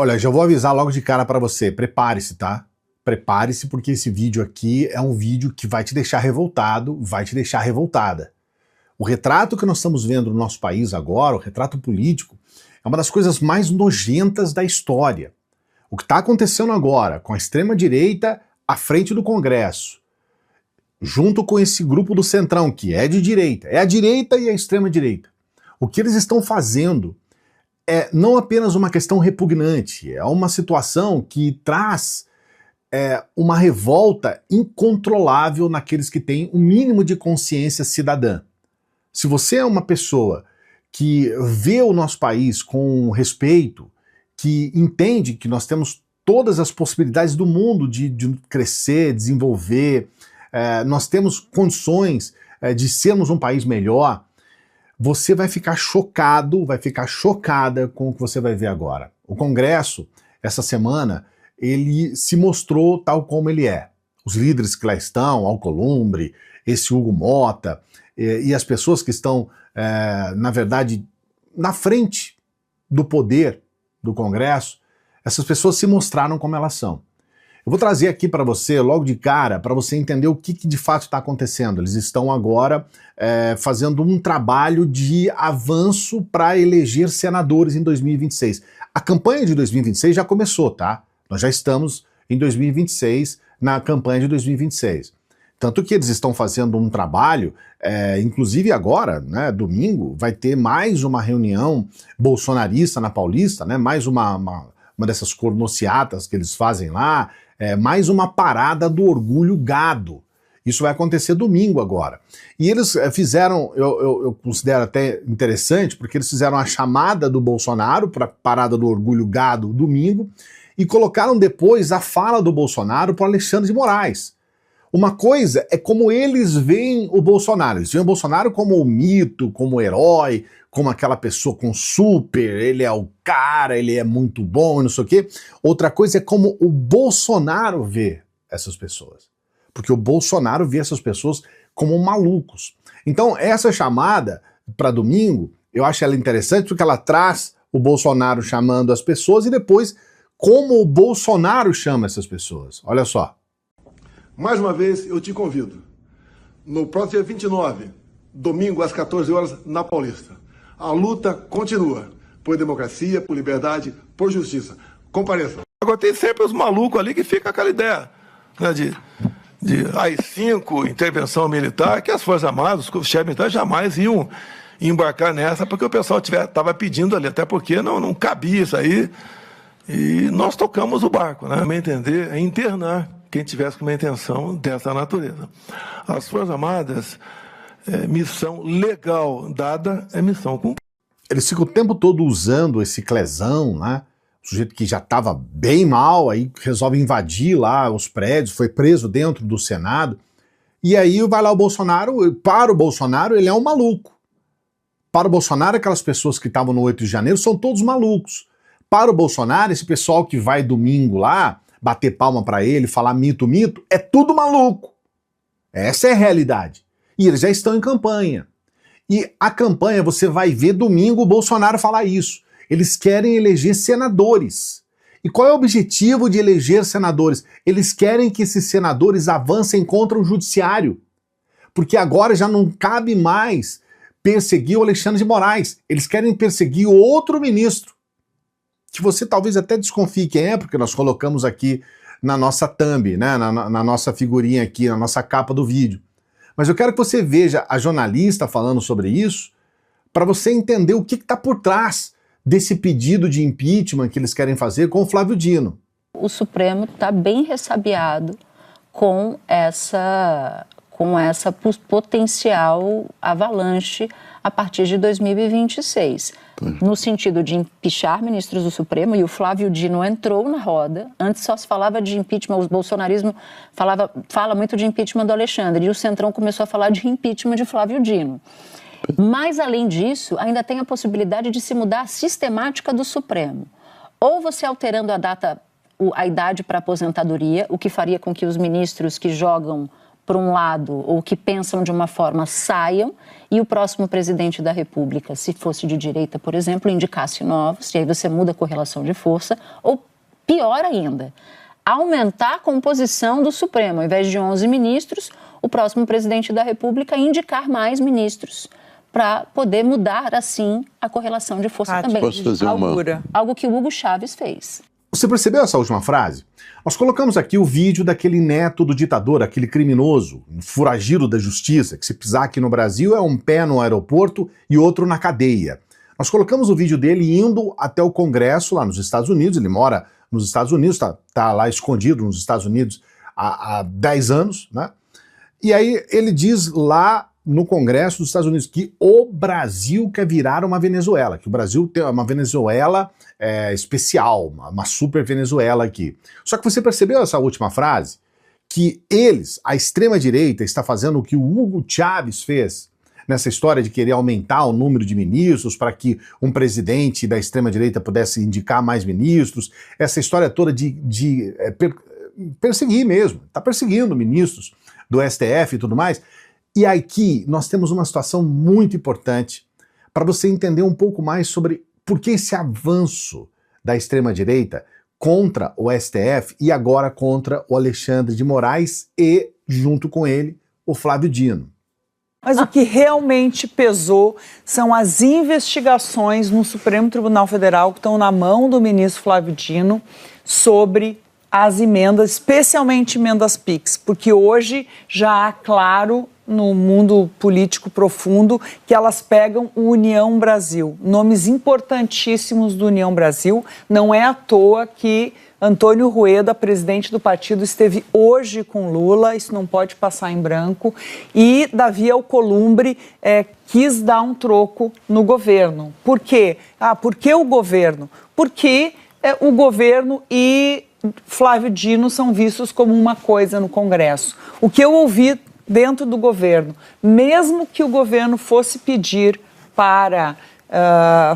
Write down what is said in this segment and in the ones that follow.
Olha, já vou avisar logo de cara para você, prepare-se, tá? Prepare-se porque esse vídeo aqui é um vídeo que vai te deixar revoltado, vai te deixar revoltada. O retrato que nós estamos vendo no nosso país agora, o retrato político, é uma das coisas mais nojentas da história. O que está acontecendo agora com a extrema-direita à frente do Congresso, junto com esse grupo do Centrão, que é de direita, é a direita e a extrema-direita. O que eles estão fazendo é não apenas uma questão repugnante, é uma situação que traz uma revolta incontrolável naqueles que têm o mínimo de consciência cidadã. Se você é uma pessoa que vê o nosso país com respeito, que entende que nós temos todas as possibilidades do mundo de crescer, desenvolver, nós temos condições de sermos um país melhor, você vai ficar chocado, vai ficar chocada com o que você vai ver agora. O Congresso, essa semana, ele se mostrou tal como ele é. Os líderes que lá estão, Alcolumbre, esse Hugo Mota, e as pessoas que estão, na verdade, na frente do poder do Congresso, essas pessoas se mostraram como elas são. Eu vou trazer aqui para você, logo de cara, para você entender o que de fato está acontecendo. Eles estão agora fazendo um trabalho de avanço para eleger senadores em 2026. A campanha de 2026 já começou, tá? Nós já estamos em 2026, na campanha de 2026. Tanto que eles estão fazendo um trabalho, inclusive agora, né, domingo, vai ter mais uma reunião bolsonarista na Paulista, né, mais uma dessas cornociatas que eles fazem lá, mais uma parada do orgulho gado. Isso vai acontecer domingo agora. E eles fizeram, eu considero até interessante, porque eles fizeram a chamada do Bolsonaro para a parada do orgulho gado domingo e colocaram depois a fala do Bolsonaro para Alexandre de Moraes. Uma coisa é como eles veem o Bolsonaro. Eles veem o Bolsonaro como o mito, como o herói, como aquela pessoa com super, ele é o cara, ele é muito bom e não sei o quê. Outra coisa é como o Bolsonaro vê essas pessoas. Porque o Bolsonaro vê essas pessoas como malucos. Então, essa chamada para domingo, eu acho ela interessante porque ela traz o Bolsonaro chamando as pessoas e depois como o Bolsonaro chama essas pessoas. Olha só. Mais uma vez, eu te convido. No próximo dia 29, domingo às 14 horas, na Paulista. A luta continua por democracia, por liberdade, por justiça. Compareça. Agora tem sempre os malucos ali que fica aquela ideia, né, de AI-5, intervenção militar, que as Forças Armadas, os chefes militares jamais iam embarcar nessa, porque o pessoal estava pedindo ali, até porque não cabia isso aí. E nós tocamos o barco, né? Me entender, é internar quem tivesse com uma intenção dessa natureza. As Forças Armadas, missão legal dada é missão cumprida. Eles ficam o tempo todo usando esse clesão, né? O sujeito que já estava bem mal, aí resolve invadir lá os prédios, foi preso dentro do Senado. E aí vai lá o Bolsonaro, para o Bolsonaro ele é um maluco. Para o Bolsonaro, aquelas pessoas que estavam no 8 de janeiro são todos malucos. Para o Bolsonaro, esse pessoal que vai domingo lá, bater palma para ele, falar mito, mito, é tudo maluco. Essa é a realidade. E eles já estão em campanha. E a campanha, você vai ver domingo o Bolsonaro falar isso. Eles querem eleger senadores. E qual é o objetivo de eleger senadores? Eles querem que esses senadores avancem contra o judiciário. Porque agora já não cabe mais perseguir o Alexandre de Moraes. Eles querem perseguir outro ministro, que você talvez até desconfie quem é, porque nós colocamos aqui na nossa thumb, né, na nossa figurinha aqui, na nossa capa do vídeo. Mas eu quero que você veja a jornalista falando sobre isso, para você entender o que está por trás desse pedido de impeachment que eles querem fazer com o Flávio Dino. O Supremo está bem ressabiado com essa potencial avalanche a partir de 2026. No sentido de impeachar ministros do Supremo, e o Flávio Dino entrou na roda. Antes só se falava de impeachment, o bolsonarismo fala muito de impeachment do Alexandre, e o Centrão começou a falar de impeachment de Flávio Dino. Mas, além disso, ainda tem a possibilidade de se mudar a sistemática do Supremo. Ou você alterando a idade para aposentadoria, o que faria com que os ministros que jogam por um lado ou que pensam de uma forma saiam e o próximo presidente da República, se fosse de direita, por exemplo, indicasse novos, e aí você muda a correlação de força, ou pior ainda, aumentar a composição do Supremo. Ao invés de 11 ministros, o próximo presidente da República indicar mais ministros para poder mudar, assim, a correlação de força também. Posso fazer algo que o Hugo Chávez fez. Você percebeu essa última frase? Nós colocamos aqui o vídeo daquele neto do ditador, aquele criminoso, um foragido da justiça, que se pisar aqui no Brasil é um pé no aeroporto e outro na cadeia. Nós colocamos o vídeo dele indo até o Congresso lá nos Estados Unidos, ele mora nos Estados Unidos, tá lá escondido nos Estados Unidos há 10 anos, né? E aí ele diz lá no Congresso dos Estados Unidos que o Brasil quer virar uma Venezuela, que o Brasil tem uma Venezuela especial, uma super Venezuela aqui. Só que você percebeu essa última frase? Que eles, a extrema-direita, está fazendo o que o Hugo Chávez fez nessa história de querer aumentar o número de ministros para que um presidente da extrema-direita pudesse indicar mais ministros, essa história toda de perseguir mesmo, está perseguindo ministros do STF e tudo mais. E aqui nós temos uma situação muito importante para você entender um pouco mais sobre por que esse avanço da extrema-direita contra o STF e agora contra o Alexandre de Moraes e, junto com ele, o Flávio Dino. Mas o que realmente pesou são as investigações no Supremo Tribunal Federal que estão na mão do ministro Flávio Dino sobre as emendas, especialmente emendas PIX, porque hoje já há claro no mundo político profundo que elas pegam o União Brasil, nomes importantíssimos do União Brasil. Não é à toa que Antônio Rueda, presidente do partido, esteve hoje com Lula, isso não pode passar em branco, e Davi Alcolumbre quis dar um troco no governo. Por quê? Por que o governo? Porque o governo e Flávio Dino são vistos como uma coisa no Congresso. O que eu ouvi dentro do governo, mesmo que o governo fosse pedir para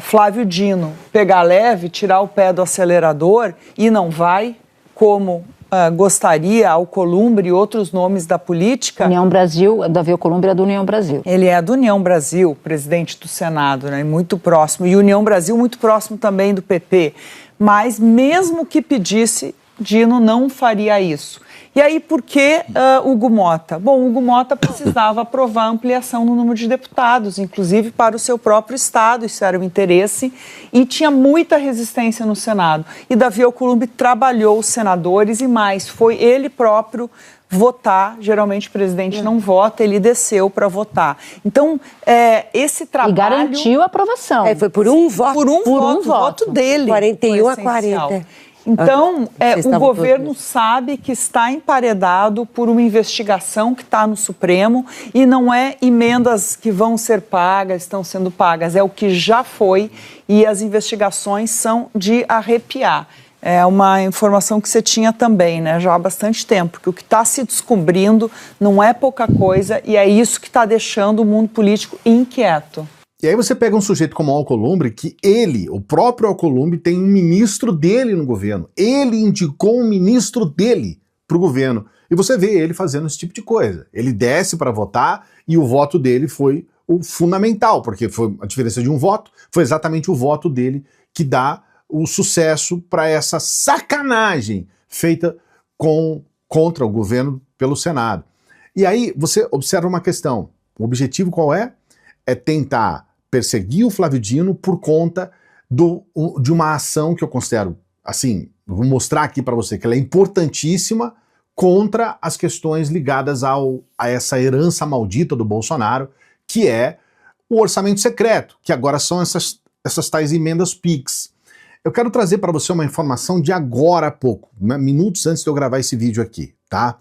Flávio Dino pegar leve, tirar o pé do acelerador, e não vai, como gostaria Alcolumbre e outros nomes da política. União Brasil, Davi Alcolumbre é do União Brasil. Ele é do União Brasil, presidente do Senado, né, muito próximo, e União Brasil muito próximo também do PP. Mas mesmo que pedisse, Dino não faria isso. E aí, por que Hugo Mota? Bom, Hugo Mota precisava aprovar a ampliação no número de deputados, inclusive para o seu próprio estado, isso era o interesse, e tinha muita resistência no Senado. E Davi Alcolumbre trabalhou os senadores e mais, foi ele próprio votar, geralmente o presidente não vota, ele desceu para votar. Então, esse trabalho... E garantiu a aprovação. Foi por um voto. Por um voto dele. 41 a 40. Então, o governo sabe que está emparedado por uma investigação que está no Supremo e não é emendas que vão ser pagas, estão sendo pagas, é o que já foi e as investigações são de arrepiar. É uma informação que você tinha também, né, já há bastante tempo, que o que está se descobrindo não é pouca coisa e é isso que está deixando o mundo político inquieto. E aí você pega um sujeito como o Alcolumbre, que ele, o próprio Alcolumbre, tem um ministro dele no governo. Ele indicou um ministro dele para o governo. E você vê ele fazendo esse tipo de coisa. Ele desce para votar e o voto dele foi o fundamental, porque foi a diferença de um voto, foi exatamente o voto dele que dá o sucesso para essa sacanagem feita contra o governo pelo Senado. E aí você observa uma questão. O objetivo qual é? É tentar perseguir o Flávio Dino por conta de uma ação que eu considero, assim, vou mostrar aqui para você, que ela é importantíssima contra as questões ligadas a essa herança maldita do Bolsonaro, que é o orçamento secreto, que agora são essas tais emendas PIX. Eu quero trazer para você uma informação de agora há pouco, né, minutos antes de eu gravar esse vídeo aqui, tá?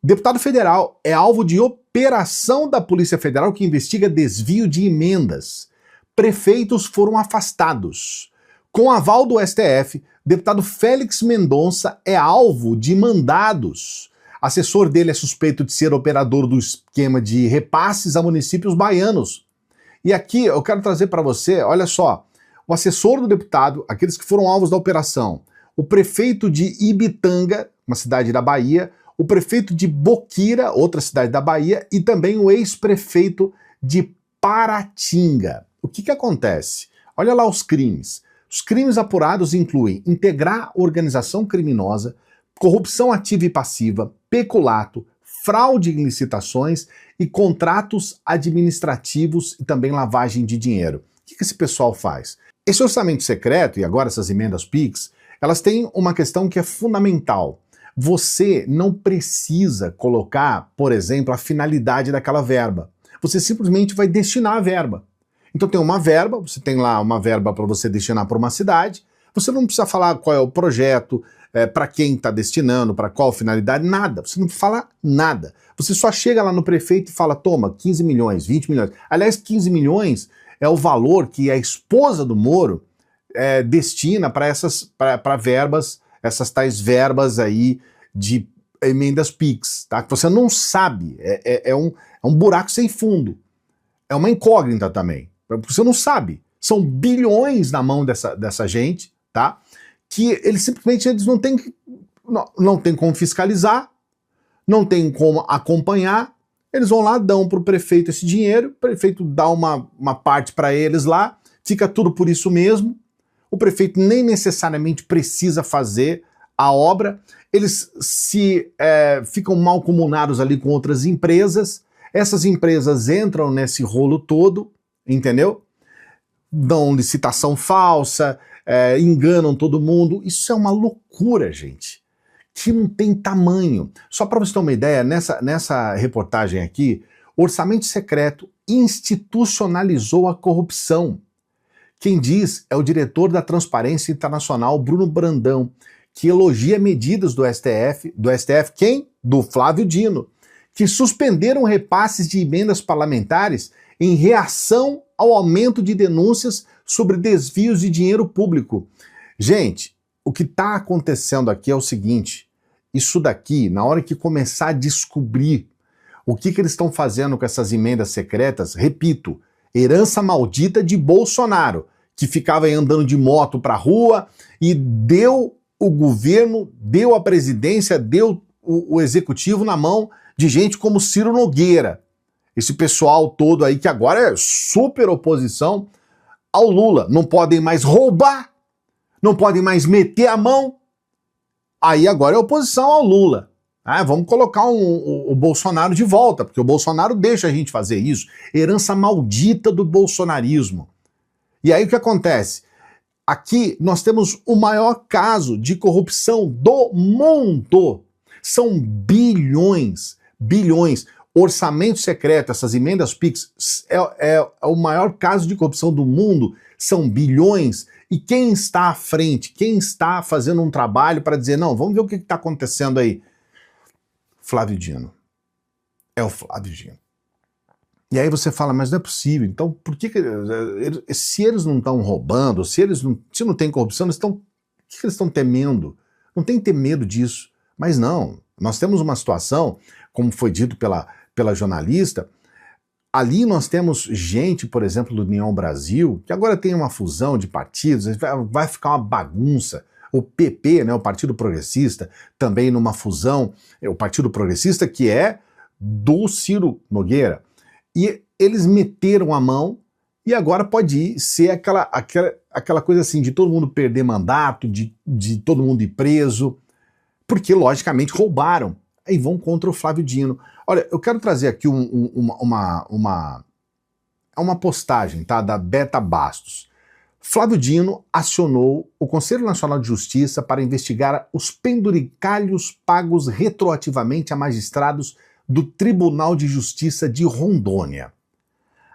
Deputado federal é alvo de operação da Polícia Federal que investiga desvio de emendas. Prefeitos foram afastados. Com aval do STF, deputado Félix Mendonça é alvo de mandados. Assessor dele é suspeito de ser operador do esquema de repasses a municípios baianos. E aqui eu quero trazer para você, olha só, o assessor do deputado, aqueles que foram alvos da operação, o prefeito de Ibitanga, uma cidade da Bahia, o prefeito de Boquira, outra cidade da Bahia, e também o ex-prefeito de Paratinga. O que acontece? Olha lá os crimes. Os crimes apurados incluem integrar organização criminosa, corrupção ativa e passiva, peculato, fraude em licitações e contratos administrativos e também lavagem de dinheiro. O que esse pessoal faz? Esse orçamento secreto e agora essas emendas PIX, elas têm uma questão que é fundamental. Você não precisa colocar, por exemplo, a finalidade daquela verba. Você simplesmente vai destinar a verba. Então tem uma verba, você tem lá uma verba para você destinar para uma cidade, você não precisa falar qual é o projeto, para quem está destinando, para qual finalidade, nada. Você não fala nada. Você só chega lá no prefeito e fala, toma, 15 milhões, 20 milhões. Aliás, 15 milhões é o valor que a esposa do Moro destina para verbas, essas tais verbas aí de emendas PIX, tá? Que você não sabe, é um buraco sem fundo. É uma incógnita também. Você não sabe. São bilhões na mão dessa gente, tá? Que eles simplesmente não tem como fiscalizar, não tem como acompanhar. Eles vão lá, dão para o prefeito esse dinheiro, o prefeito dá uma parte para eles lá, fica tudo por isso mesmo. O prefeito nem necessariamente precisa fazer a obra, eles ficam mancomunados ali com outras empresas, essas empresas entram nesse rolo todo, entendeu? Dão licitação falsa, enganam todo mundo. Isso é uma loucura, gente, que não tem tamanho. Só para você ter uma ideia, nessa reportagem aqui, o orçamento secreto institucionalizou a corrupção. Quem diz é o diretor da Transparência Internacional, Bruno Brandão, que elogia medidas do STF, quem? Do Flávio Dino, que suspenderam repasses de emendas parlamentares em reação ao aumento de denúncias sobre desvios de dinheiro público. Gente, o que está acontecendo aqui é o seguinte, isso daqui, na hora que começar a descobrir o que eles estão fazendo com essas emendas secretas, repito, herança maldita de Bolsonaro, que ficava aí andando de moto para a rua e deu o governo, deu a presidência, deu o executivo na mão de gente como Ciro Nogueira. Esse pessoal todo aí que agora é super oposição ao Lula. Não podem mais roubar, não podem mais meter a mão. Aí agora é oposição ao Lula. Vamos colocar o Bolsonaro de volta, porque o Bolsonaro deixa a gente fazer isso. Herança maldita do bolsonarismo. E aí o que acontece? Aqui nós temos o maior caso de corrupção do mundo. São bilhões. Orçamento secreto, essas emendas PIX, é o maior caso de corrupção do mundo. São bilhões. E quem está à frente? Quem está fazendo um trabalho para dizer, não, vamos ver o que está acontecendo aí? Flávio Dino. É o Flávio Dino. E aí você fala, mas não é possível, então por que se eles não estão roubando, se não tem corrupção, o que eles estão temendo? Não tem que ter medo disso. Mas não, nós temos uma situação, como foi dito pela jornalista, ali nós temos gente, por exemplo, do União Brasil, que agora tem uma fusão de partidos, vai ficar uma bagunça. O PP, né, o Partido Progressista, também numa fusão, o Partido Progressista que é do Ciro Nogueira. E eles meteram a mão e agora pode ser aquela coisa assim de todo mundo perder mandato, de todo mundo ir preso, porque logicamente roubaram. Aí vão contra o Flávio Dino. Olha, eu quero trazer aqui uma postagem, tá, da Beta Bastos. Flávio Dino acionou o Conselho Nacional de Justiça para investigar os penduricalhos pagos retroativamente a magistrados do Tribunal de Justiça de Rondônia.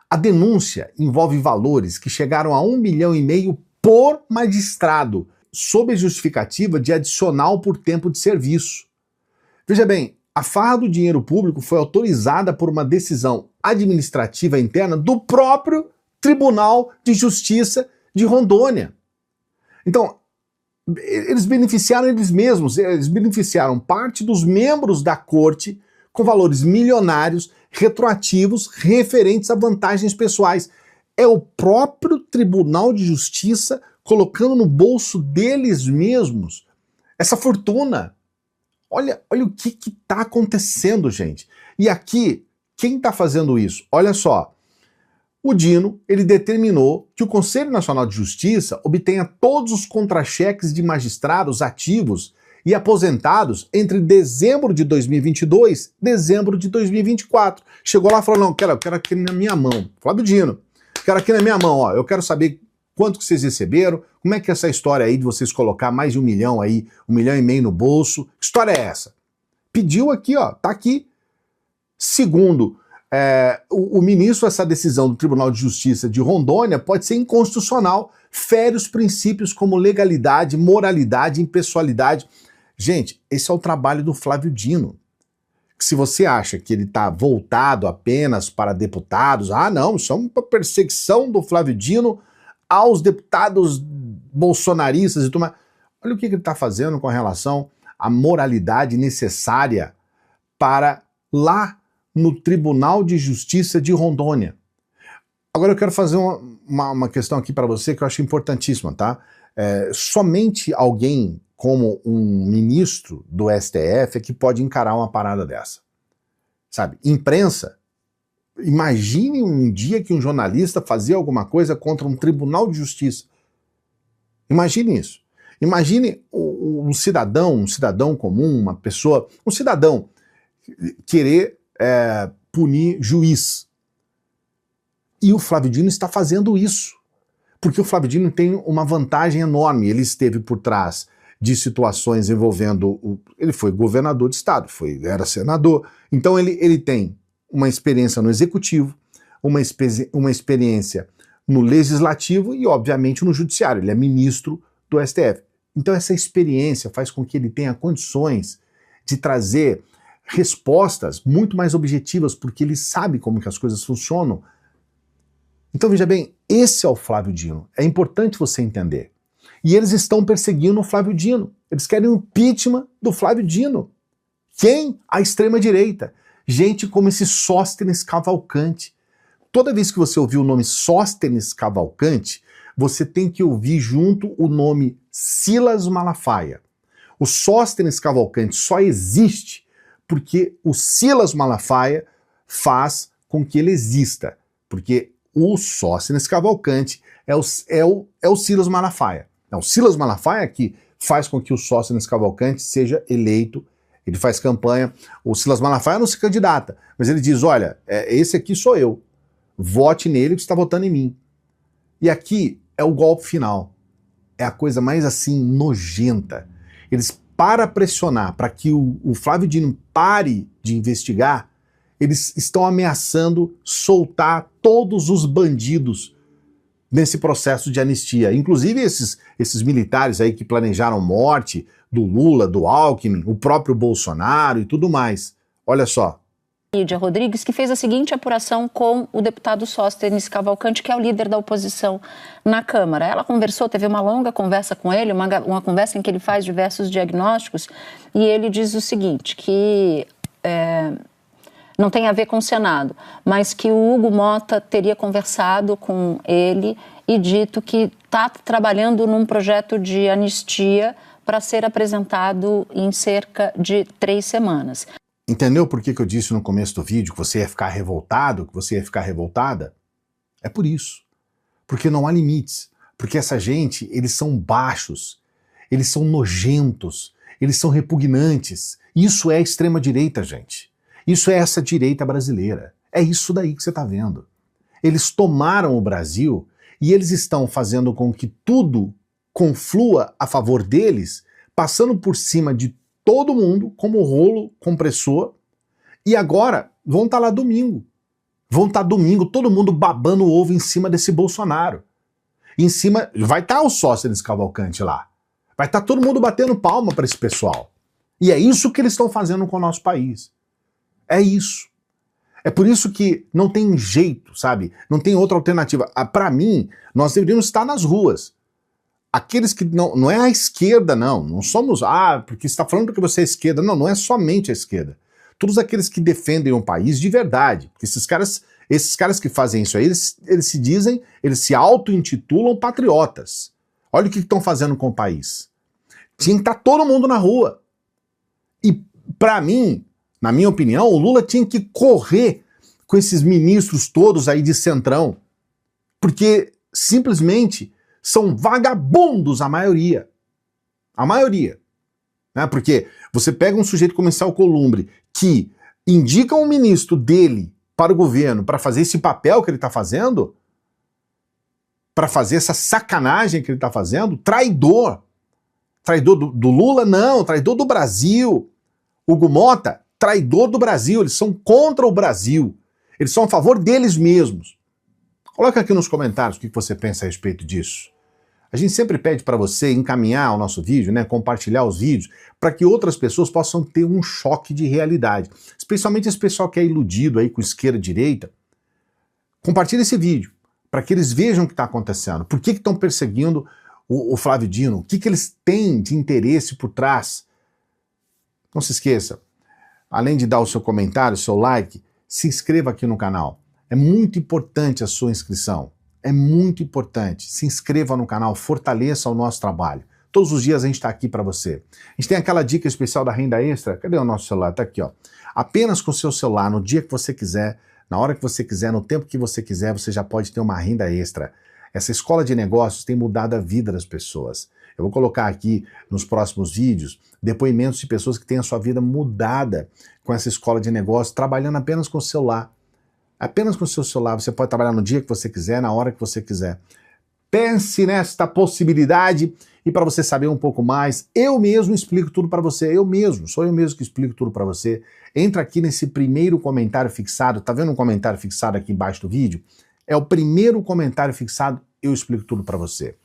A denúncia envolve valores que chegaram a 1,5 milhão por magistrado, sob a justificativa de adicional por tempo de serviço. Veja bem, a farra do dinheiro público foi autorizada por uma decisão administrativa interna do próprio Tribunal de Justiça de Rondônia. Então, eles beneficiaram eles mesmos, eles beneficiaram parte dos membros da corte com valores milionários, retroativos, referentes a vantagens pessoais. É o próprio Tribunal de Justiça colocando no bolso deles mesmos essa fortuna. Olha o que está acontecendo, gente. E aqui, quem está fazendo isso? Olha só. O Dino, ele determinou que o Conselho Nacional de Justiça obtenha todos os contra-cheques de magistrados ativos e aposentados entre dezembro de 2022 e dezembro de 2024. Chegou lá e falou, não, eu quero aqui na minha mão. Flávio Dino, quero aqui na minha mão, ó, eu quero saber quanto que vocês receberam, como é que é essa história aí de vocês colocar mais de 1 milhão aí, 1,5 milhão no bolso, que história é essa? Pediu aqui, ó, tá aqui. Segundo o ministro, essa decisão do Tribunal de Justiça de Rondônia pode ser inconstitucional, fere os princípios como legalidade, moralidade, impessoalidade. Gente, esse é o trabalho do Flávio Dino. Se você acha que ele está voltado apenas para deputados, não, isso é uma perseguição do Flávio Dino aos deputados bolsonaristas e tudo mais. Olha o que ele está fazendo com relação à moralidade necessária para lá no Tribunal de Justiça de Rondônia. Agora eu quero fazer uma questão aqui para você que eu acho importantíssima, tá? Somente alguém como um ministro do STF é que pode encarar uma parada dessa. Sabe? Imprensa, imagine um dia que um jornalista fazia alguma coisa contra um Tribunal de Justiça. Imagine isso. Imagine um cidadão comum, uma pessoa, um cidadão querer punir juiz. E o Flávio Dino está fazendo isso. Porque o Flávio Dino tem uma vantagem enorme. Ele esteve por trás de situações envolvendo... Ele foi governador de estado, era senador. Então ele tem uma experiência no executivo, uma experiência no legislativo e, obviamente, no judiciário. Ele é ministro do STF. Então essa experiência faz com que ele tenha condições de trazer respostas muito mais objetivas, porque ele sabe como que as coisas funcionam. Então veja bem, esse é o Flávio Dino. É importante você entender. E eles estão perseguindo o Flávio Dino. Eles querem o impeachment do Flávio Dino. Quem? A extrema-direita. Gente como esse Sóstenes Cavalcanti. Toda vez que você ouvir o nome Sóstenes Cavalcanti, você tem que ouvir junto o nome Silas Malafaia. O Sóstenes Cavalcanti só existe porque o Silas Malafaia faz com que ele exista. Porque o Sóstenes Cavalcanti é o Silas Malafaia. É o Silas Malafaia que faz com que o Sóstenes Cavalcanti seja eleito. Ele faz campanha. O Silas Malafaia não se candidata, mas ele diz, olha, esse aqui sou eu. Vote nele que está votando em mim. E aqui é o golpe final. É a coisa mais assim nojenta. Eles, para pressionar para que o Flávio Dino pare de investigar, eles estão ameaçando soltar todos os bandidos nesse processo de anistia. Inclusive esses militares aí que planejaram morte do Lula, do Alckmin, o próprio Bolsonaro e tudo mais. Olha só. Lídia Rodrigues, que fez a seguinte apuração com o deputado Sóstenes Cavalcanti, que é o líder da oposição na Câmara. Ela conversou, teve uma longa conversa com ele, uma conversa em que ele faz diversos diagnósticos, e ele diz o seguinte, que não tem a ver com o Senado, mas que o Hugo Mota teria conversado com ele e dito que está trabalhando num projeto de anistia para ser apresentado em cerca de 3 semanas. Entendeu por que eu disse no começo do vídeo que você ia ficar revoltado, que você ia ficar revoltada? É por isso. Porque não há limites. Porque essa gente, eles são baixos, eles são nojentos, eles são repugnantes. Isso é a extrema-direita, gente. Isso é essa direita brasileira. É isso daí que você está vendo. Eles tomaram o Brasil e eles estão fazendo com que tudo conflua a favor deles, passando por cima de todo mundo como rolo compressor, e agora vão estar lá domingo. Vão estar domingo todo mundo babando o ovo em cima desse Bolsonaro. Em cima, vai estar o Sóstenes Cavalcanti lá. Vai estar todo mundo batendo palma para esse pessoal. E é isso que eles estão fazendo com o nosso país. É isso. É por isso que não tem jeito, sabe? Não tem outra alternativa. Para mim, nós deveríamos estar nas ruas. Aqueles que não é a esquerda, não somos, porque você está falando que você é esquerda. Não é somente a esquerda. Todos aqueles que defendem o país de verdade. Porque esses caras que fazem isso aí, eles se auto-intitulam patriotas. Olha o que estão fazendo com o país. Tinha que estar todo mundo na rua. E, para mim, na minha opinião, o Lula tinha que correr com esses ministros todos aí de centrão, porque simplesmente são vagabundos a maioria. A maioria. Né? Porque você pega um sujeito como esse Alcolumbre, que indica um ministro dele para o governo para fazer esse papel que ele está fazendo, para fazer essa sacanagem que ele está fazendo, traidor. Traidor do Lula? Não, traidor do Brasil. Hugo Mota, traidor do Brasil. Eles são contra o Brasil. Eles são a favor deles mesmos. Coloca aqui nos comentários o que você pensa a respeito disso. A gente sempre pede para você encaminhar o nosso vídeo, né, compartilhar os vídeos, para que outras pessoas possam ter um choque de realidade. Especialmente esse pessoal que é iludido aí com esquerda e direita. Compartilha esse vídeo, para que eles vejam o que está acontecendo. Por que estão perseguindo o Flávio Dino? O que eles têm de interesse por trás? Não se esqueça, além de dar o seu comentário, o seu like, se inscreva aqui no canal. É muito importante a sua inscrição. É muito importante. Se inscreva no canal, fortaleça o nosso trabalho. Todos os dias a gente está aqui para você. A gente tem aquela dica especial da renda extra. Cadê o nosso celular? Está aqui, ó. Apenas com o seu celular, no dia que você quiser, na hora que você quiser, no tempo que você quiser, você já pode ter uma renda extra. Essa escola de negócios tem mudado a vida das pessoas. Eu vou colocar aqui nos próximos vídeos depoimentos de pessoas que têm a sua vida mudada com essa escola de negócios, trabalhando apenas com o celular. Apenas com o seu celular, você pode trabalhar no dia que você quiser, na hora que você quiser. Pense nesta possibilidade e para você saber um pouco mais, eu mesmo explico tudo para você, sou eu mesmo que explico tudo para você. Entra aqui nesse primeiro comentário fixado, tá vendo um comentário fixado aqui embaixo do vídeo? É o primeiro comentário fixado, eu explico tudo para você.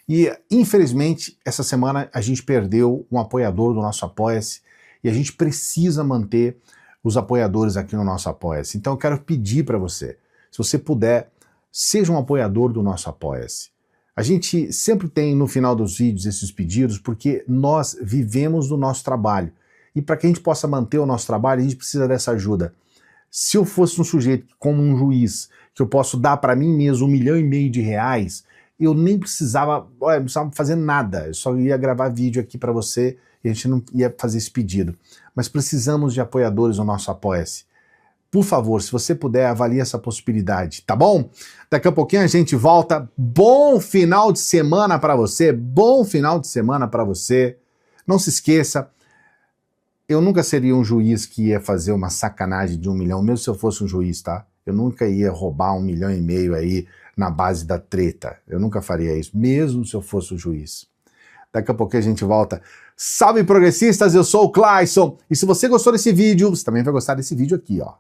E infelizmente, essa semana a gente perdeu um apoiador do nosso Apoia-se e a gente precisa manter os apoiadores aqui no nosso Apoia-se. Então eu quero pedir para você, se você puder, seja um apoiador do nosso Apoia-se. A gente sempre tem no final dos vídeos esses pedidos porque nós vivemos do nosso trabalho. E para que a gente possa manter o nosso trabalho, a gente precisa dessa ajuda. Se eu fosse um sujeito como um juiz, que eu posso dar para mim mesmo R$1,5 milhão, eu nem precisava fazer nada. Eu só ia gravar vídeo aqui para você e a gente não ia fazer esse pedido. Mas precisamos de apoiadores no nosso Apoia-se. Por favor, se você puder, avalie essa possibilidade, tá bom? Daqui a pouquinho a gente volta. Bom final de semana para você, bom final de semana para você. Não se esqueça, eu nunca seria um juiz que ia fazer uma sacanagem de 1 milhão, mesmo se eu fosse um juiz, tá? Eu nunca ia roubar R$1,5 milhão aí na base da treta. Eu nunca faria isso, mesmo se eu fosse o juiz. Daqui a pouquinho a gente volta. Salve progressistas, eu sou o Clayson. E se você gostou desse vídeo, você também vai gostar desse vídeo aqui, ó.